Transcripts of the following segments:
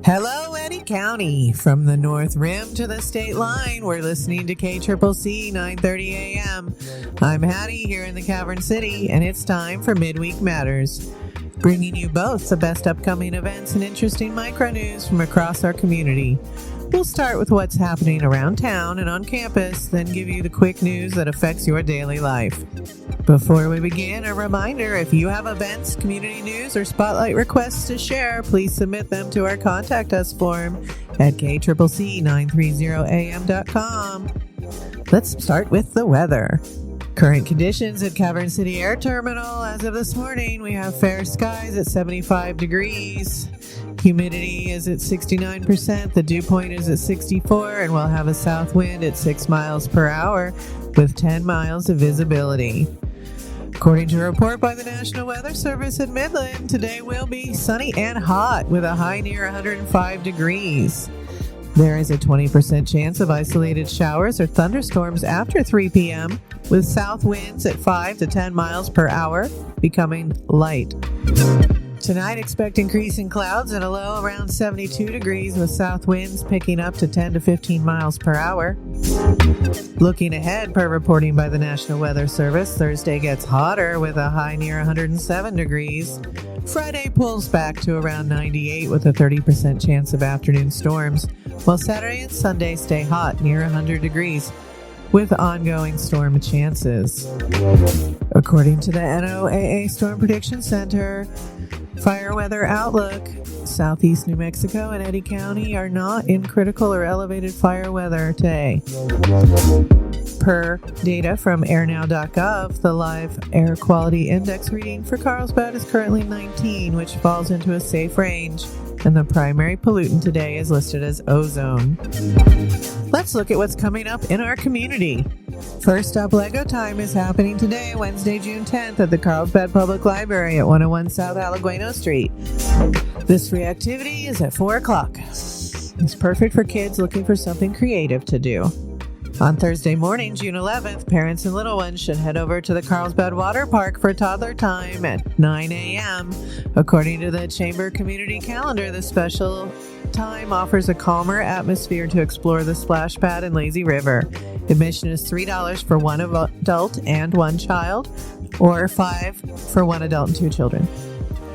Hello, Eddy County. From the North Rim to the state line, we're listening to KCCC 9:30 a.m. I'm Hattie here in the Cavern City, and it's time for Midweek Matters, bringing you both the best upcoming events and interesting micro news from across our community. We'll start with what's happening around town and on campus, then give you the quick news that affects your daily life. Before we begin, a reminder, if you have events, community news, or spotlight requests to share, please submit them to our Contact Us form at kCCC930am.com. Let's start with the weather. Current conditions at Cavern City Air Terminal. As of this morning, we have fair skies at 75 degrees. Humidity is at 69%, the dew point is at 64, and we'll have a south wind at 6 miles per hour with 10 miles of visibility. According to a report by the National Weather Service at Midland, today will be sunny and hot with a high near 105 degrees. There is a 20% chance of isolated showers or thunderstorms after 3 p.m. with south winds at 5 to 10 miles per hour becoming light. Tonight, expect increasing clouds and a low around 72 degrees with south winds picking up to 10 to 15 miles per hour. Looking ahead, per reporting by the National Weather Service, Thursday gets hotter with a high near 107 degrees. Friday pulls back to around 98 with a 30% chance of afternoon storms, while Saturday and Sunday stay hot near 100 degrees with ongoing storm chances. According to the NOAA Storm Prediction Center, Fire Weather Outlook, southeast New Mexico and Eddy County are not in critical or elevated fire weather today. Per data from airnow.gov, the live air quality index reading for Carlsbad is currently 19, which falls into a safe range, and the primary pollutant today is listed as ozone. Let's look at what's coming up in our community. First up, Lego Time is happening today, Wednesday, June 10th at the Carlsbad Public Library at 101 South Allegueno Street. This free activity is at 4 o'clock. It's perfect for kids looking for something creative to do. On Thursday morning, June 11th, parents and little ones should head over to the Carlsbad Water Park for toddler time at 9 a.m. According to the Chamber Community Calendar, the special time offers a calmer atmosphere to explore the splash pad and lazy river. Admission is $3 for one adult and one child, or $5 for one adult and two children.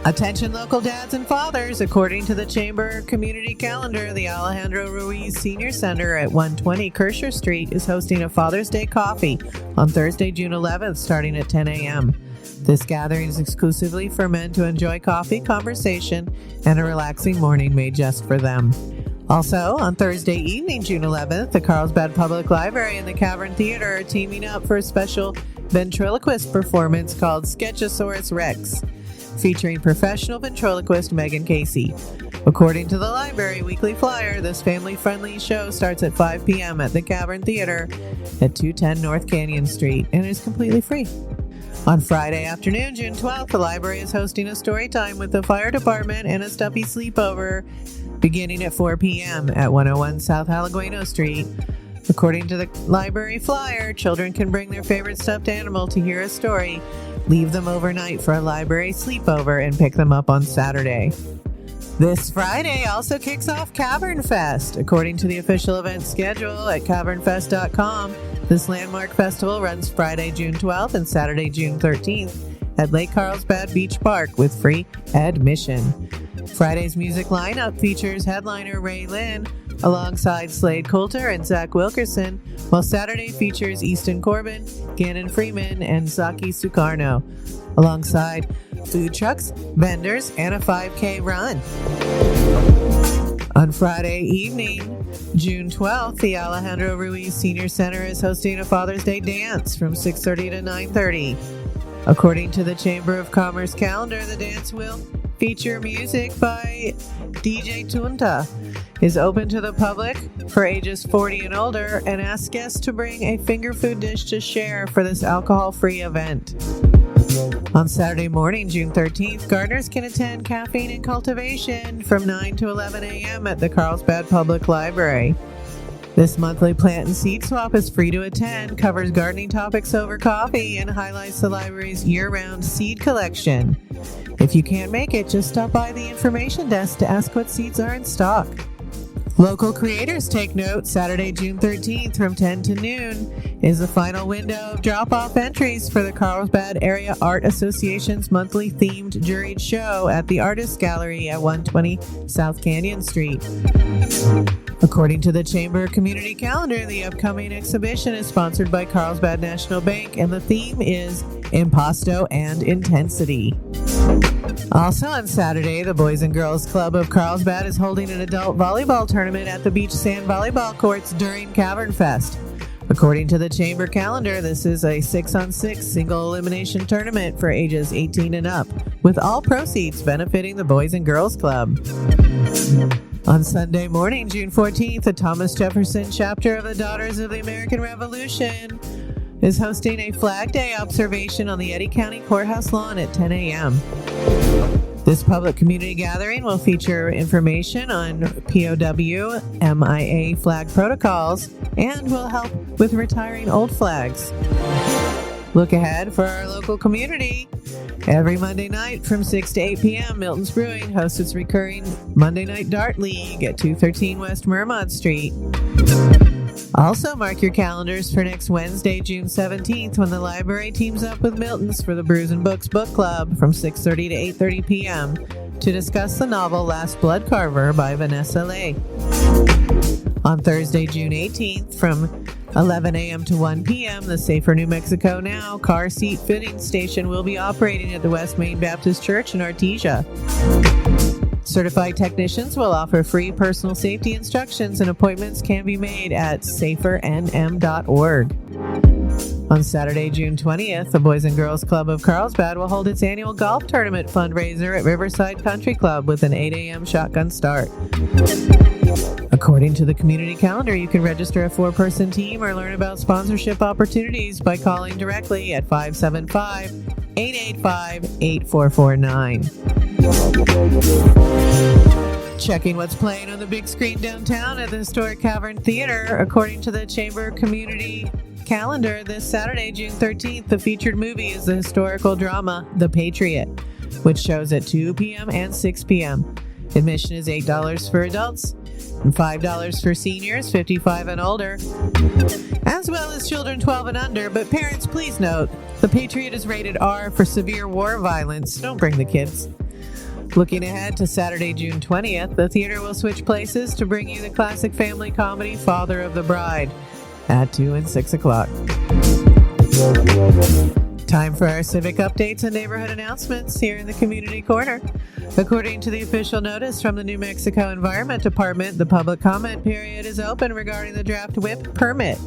Attention local dads and fathers, according to the Chamber Community Calendar, the Alejandro Ruiz Senior Center at 120 Kersher Street is hosting a Father's Day coffee on Thursday, June 11th, starting at 10 a.m. This gathering is exclusively for men to enjoy coffee, conversation, and a relaxing morning made just for them. Also, on Thursday evening, June 11th, the Carlsbad Public Library and the Cavern Theatre are teaming up for a special ventriloquist performance called Sketchosaurus Rex, featuring professional ventriloquist Megan Casey. According to the library weekly flyer, this family-friendly show starts at 5 p.m. at the Cavern Theatre at 210 North Canyon Street and is completely free. On Friday afternoon, June 12th, the library is hosting a story time with the fire department and a stuffy sleepover beginning at 4 p.m. at 101 South Allegueno Street. According to the library flyer, children can bring their favorite stuffed animal to hear a story, leave them overnight for a library sleepover, and pick them up on Saturday. This Friday also kicks off CavernFest. According to the official event schedule at CavernFest.com, this landmark festival runs Friday, June 12th and Saturday, June 13th at Lake Carlsbad Beach Park with free admission. Friday's music lineup features headliner Ray Lynn alongside Slade Coulter and Zach Wilkerson, while Saturday features Easton Corbin, Gannon Freeman, and Zaki Sukarno, alongside food trucks, vendors, and a 5K run. On Friday evening, June 12th, the Alejandro Ruiz Senior Center is hosting a Father's Day dance from 6:30 to 9:30. According to the Chamber of Commerce calendar, the dance will feature music by DJ Tunta, is open to the public for ages 40 and older, and asks guests to bring a finger food dish to share for this alcohol-free event. On Saturday morning, June 13th, gardeners can attend Caffeine and Cultivation from 9 to 11 a.m. at the Carlsbad Public Library. This monthly plant and seed swap is free to attend, covers gardening topics over coffee, and highlights the library's year-round seed collection. If you can't make it, just stop by the information desk to ask what seeds are in stock. Local creators take note. Saturday, June 13th from 10 to noon is the final window of drop-off entries for the Carlsbad Area Art Association's monthly themed juried show at the Artists Gallery at 120 South Canyon Street. According to the Chamber Community Calendar, the upcoming exhibition is sponsored by Carlsbad National Bank, and the theme is Impasto and Intensity. Also on Saturday, the Boys and Girls Club of Carlsbad is holding an adult volleyball tournament at the beach sand volleyball courts during CavernFest. According to the Chamber calendar, this is a 6-on-6 single elimination tournament for ages 18 and up, with all proceeds benefiting the Boys and Girls Club. On Sunday morning, June 14th, the Thomas Jefferson chapter of the Daughters of the American Revolution is hosting a Flag Day observation on the Eddy County Courthouse lawn at 10 a.m. This public community gathering will feature information on POW, MIA flag protocols, and will help with retiring old flags. Look ahead for our local community. Every Monday night from 6 to 8 p.m., Milton's Brewing hosts its recurring Monday Night Dart League at 213 West Mermont Street. Also, mark your calendars for next Wednesday, June 17th, when the library teams up with Milton's for the Brews and Books Book Club from 6:30 to 8:30 p.m. to discuss the novel Last Blood Carver by Vanessa Lay. On Thursday, June 18th, from 11 a.m. to 1 p.m., the Safer New Mexico Now car seat fitting station will be operating at the West Main Baptist Church in Artesia. Certified technicians will offer free personal safety instructions, and appointments can be made at safernm.org. On Saturday, June 20th, the Boys and Girls Club of Carlsbad will hold its annual golf tournament fundraiser at Riverside Country Club with an 8 a.m. shotgun start. According to the community calendar, you can register a 4-person team or learn about sponsorship opportunities by calling directly at 575-885-8449. Checking what's playing on the big screen downtown at the historic Cavern Theatre. According to the Chamber community calendar, this Saturday, June 13th, the featured movie is the historical drama The Patriot, which shows at 2 p.m. and 6 p.m. Admission is $8 for adults and $5 for seniors 55 and older, as well as children 12 and under. But parents, please note, The Patriot is rated R for severe war violence. Don't bring the kids. Looking ahead to Saturday, June 20th, the theater will switch places to bring you the classic family comedy Father of the Bride at 2 and 6 o'clock. Time for our civic updates and neighborhood announcements here in the Community Corner. According to the official notice from the New Mexico Environment Department, the public comment period is open regarding the draft WIPP permit.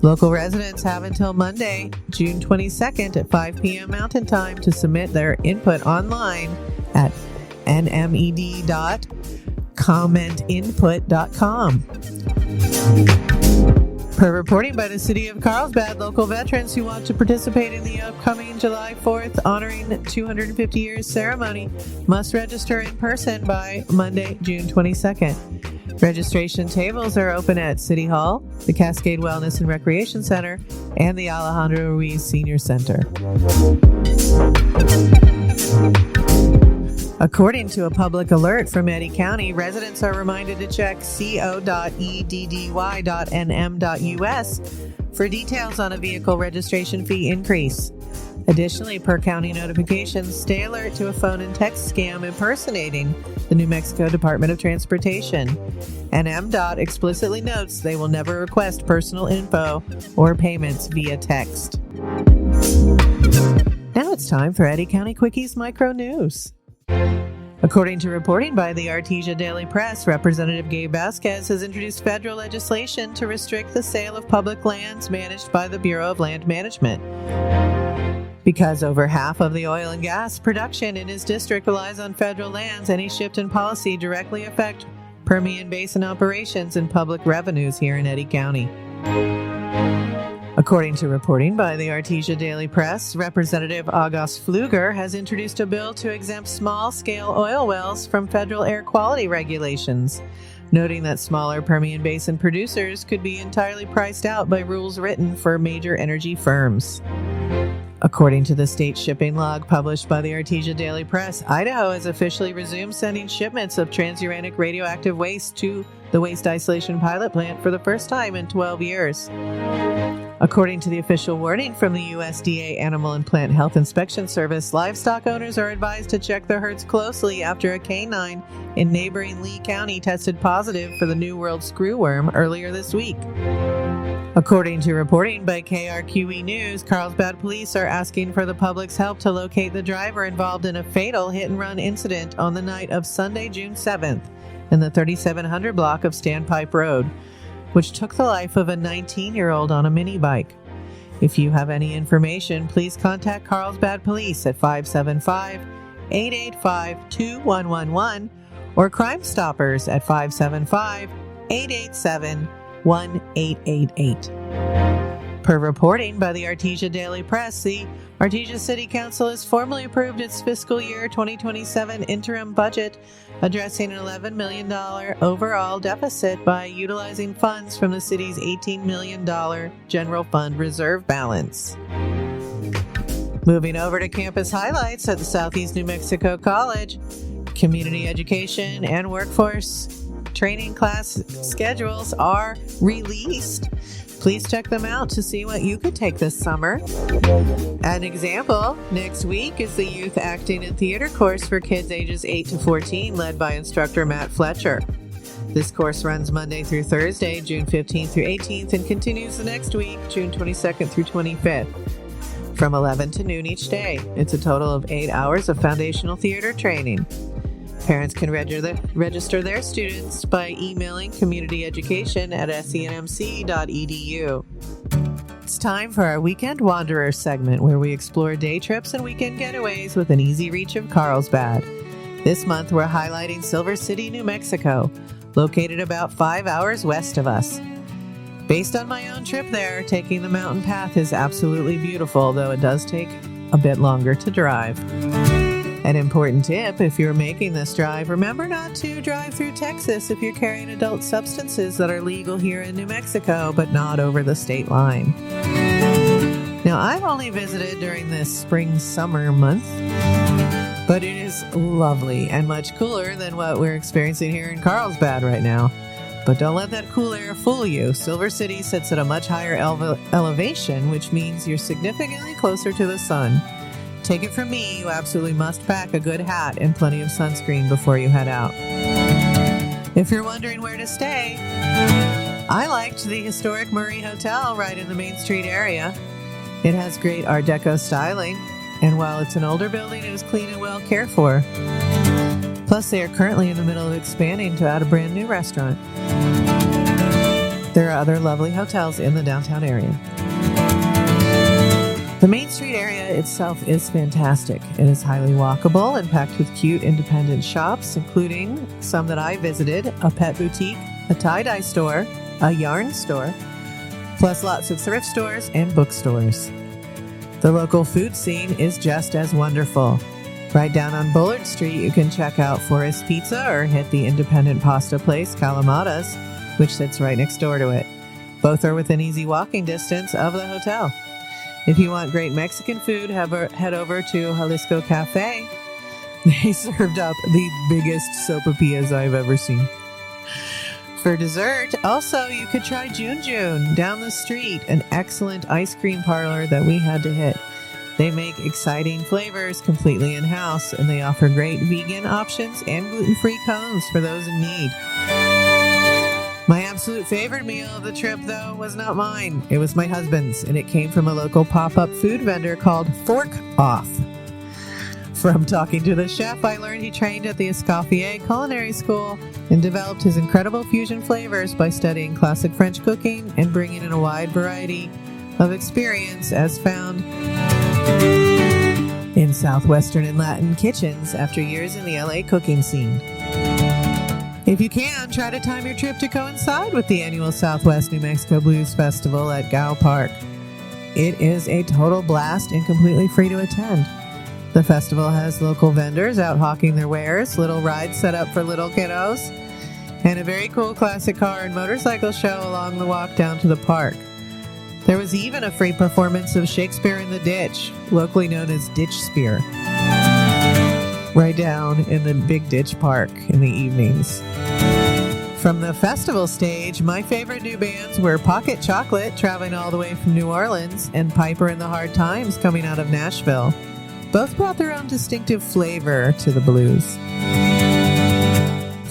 Local residents have until Monday, June 22nd at 5 p.m. Mountain Time to submit their input online at nmed.commentinput.com. Per reporting by the City of Carlsbad, local veterans who want to participate in the upcoming July 4th Honoring 250 Years ceremony must register in person by Monday, June 22nd. Registration tables are open at City Hall, the Cascade Wellness and Recreation Center, and the Alejandro Ruiz Senior Center. According to a public alert from Eddy County, residents are reminded to check co.eddy.nm.us for details on a vehicle registration fee increase. Additionally, per county notifications, stay alert to a phone and text scam impersonating the New Mexico Department of Transportation. And MDOT explicitly notes they will never request personal info or payments via text. Now it's time for Eddy County Quickies Micro News. According to reporting by the Artesia Daily Press, Representative Gabe Vasquez has introduced federal legislation to restrict the sale of public lands managed by the Bureau of Land Management. Because over half of the oil and gas production in his district relies on federal lands, any shift in policy directly affect Permian Basin operations and public revenues here in Eddy County. According to reporting by the Artesia Daily Press, Representative August Pfluger has introduced a bill to exempt small-scale oil wells from federal air quality regulations. noting that smaller Permian Basin producers could be entirely priced out by rules written for major energy firms. According to the state shipping log published by the Artesia Daily Press, Idaho has officially resumed sending shipments of transuranic radioactive waste to the Waste Isolation Pilot Plant for the first time in 12 years. According to the official warning from the USDA Animal and Plant Health Inspection Service, livestock owners are advised to check their herds closely after a canine in neighboring Lake County tested positive for the New World screwworm earlier this week. According to reporting by KRQE News, Carlsbad Police are asking for the public's help to locate the driver involved in a fatal hit-and-run incident on the night of Sunday, June 7th in the 3700 block of Standpipe Road, which took the life of a 19-year-old on a mini bike. If you have any information, please contact Carlsbad Police at 575-885-2111 or Crime Stoppers at 575-887-1888. Per reporting by the Artesia Daily Press, the Artesia City Council has formally approved its fiscal year 2027 interim budget, addressing an $11 million overall deficit by utilizing funds from the city's $18 million general fund reserve balance. Moving over to campus highlights at the Southeast New Mexico College, community education and workforce training class schedules are released. Please check them out to see what you could take this summer. An example, next week is the Youth Acting and Theater course for kids ages 8 to 14, led by instructor Matt Fletcher. This course runs Monday through Thursday, June 15th through 18th, and continues the next week, June 22nd through 25th, from 11 to noon each day. It's a total of 8 hours of foundational theater training. Parents can register their students by emailing communityeducation@senmc.edu. It's time for our Weekend Wanderer segment, where we explore day trips and weekend getaways with an easy reach of Carlsbad. This month, we're highlighting Silver City, New Mexico, located about 5 hours west of us. Based on my own trip there, taking the mountain path is absolutely beautiful, though it does take a bit longer to drive. An important tip, if you're making this drive, remember not to drive through Texas if you're carrying adult substances that are legal here in New Mexico, but not over the state line. Now, I've only visited during this spring-summer month, but it is lovely and much cooler than what we're experiencing here in Carlsbad right now. But don't let that cool air fool you. Silver City sits at a much higher elevation, which means you're significantly closer to the sun. Take it from me, you absolutely must pack a good hat and plenty of sunscreen before you head out. If you're wondering where to stay, I liked the historic Murray Hotel right in the Main Street area. It has great Art Deco styling, and while it's an older building, it is clean and well cared for. Plus, they are currently in the middle of expanding to add a brand new restaurant. There are other lovely hotels in the downtown area. The Main Street area itself is fantastic. It is highly walkable and packed with cute independent shops, including some that I visited, a pet boutique, a tie-dye store, a yarn store, plus lots of thrift stores and bookstores. The local food scene is just as wonderful. Right down on Bullard Street, you can check out Forest Pizza or hit the independent pasta place Kalamata's, which sits right next door to it. Both are within easy walking distance of the hotel. If you want great Mexican food, head over to Jalisco Cafe. They served up the biggest sopapillas I've ever seen. For dessert, also, you could try June June down the street, an excellent ice cream parlor that we had to hit. They make exciting flavors completely in-house, and they offer great vegan options and gluten-free cones for those in need. My absolute favorite meal of the trip, though, was not mine. It was my husband's, and it came from a local pop-up food vendor called Fork Off. From talking to the chef, I learned he trained at the Escoffier Culinary School and developed his incredible fusion flavors by studying classic French cooking and bringing in a wide variety of experience as found in Southwestern and Latin kitchens after years in the LA cooking scene. If you can, try to time your trip to coincide with the annual Southwest New Mexico Blues Festival at Gow Park. It is a total blast and completely free to attend. The festival has local vendors out hawking their wares, little rides set up for little kiddos, and a very cool classic car and motorcycle show along the walk down to the park. There was even a free performance of Shakespeare in the Ditch, locally known as Ditch Spear, right down in the Big Ditch Park in the evenings. From the festival stage, my favorite new bands were Pocket Chocolate, traveling all the way from New Orleans, and Piper and the Hard Times, coming out of Nashville. Both brought their own distinctive flavor to the blues.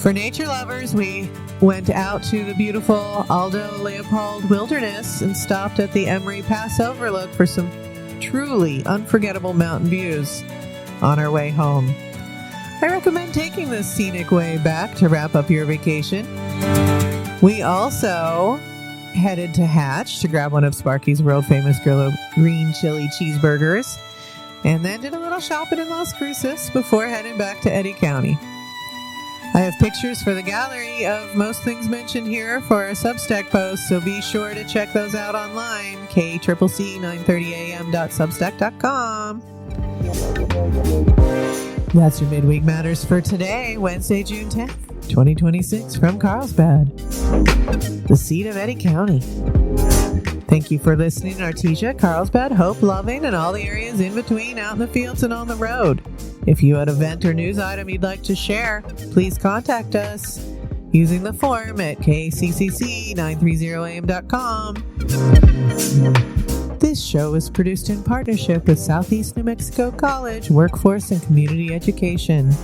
For nature lovers, we went out to the beautiful Aldo Leopold Wilderness and stopped at the Emery Pass Overlook for some truly unforgettable mountain views on our way home. I recommend taking this scenic way back to wrap up your vacation. We also headed to Hatch to grab one of Sparky's world-famous green chili cheeseburgers, and then did a little shopping in Las Cruces before heading back to Eddy County. I have pictures for the gallery of most things mentioned here for our Substack post, so be sure to check those out online, kccc930am.substack.com. That's your Midweek Matters for today, Wednesday, June 10th, 2026, from Carlsbad, the seat of Eddy County. Thank you for listening to Artesia, Carlsbad, Hope, Loving, and all the areas in between, out in the fields and on the road. If you had an event or news item you'd like to share, please contact us using the form at kccc930am.com. This show is produced in partnership with Southeast New Mexico College Workforce and Community Education.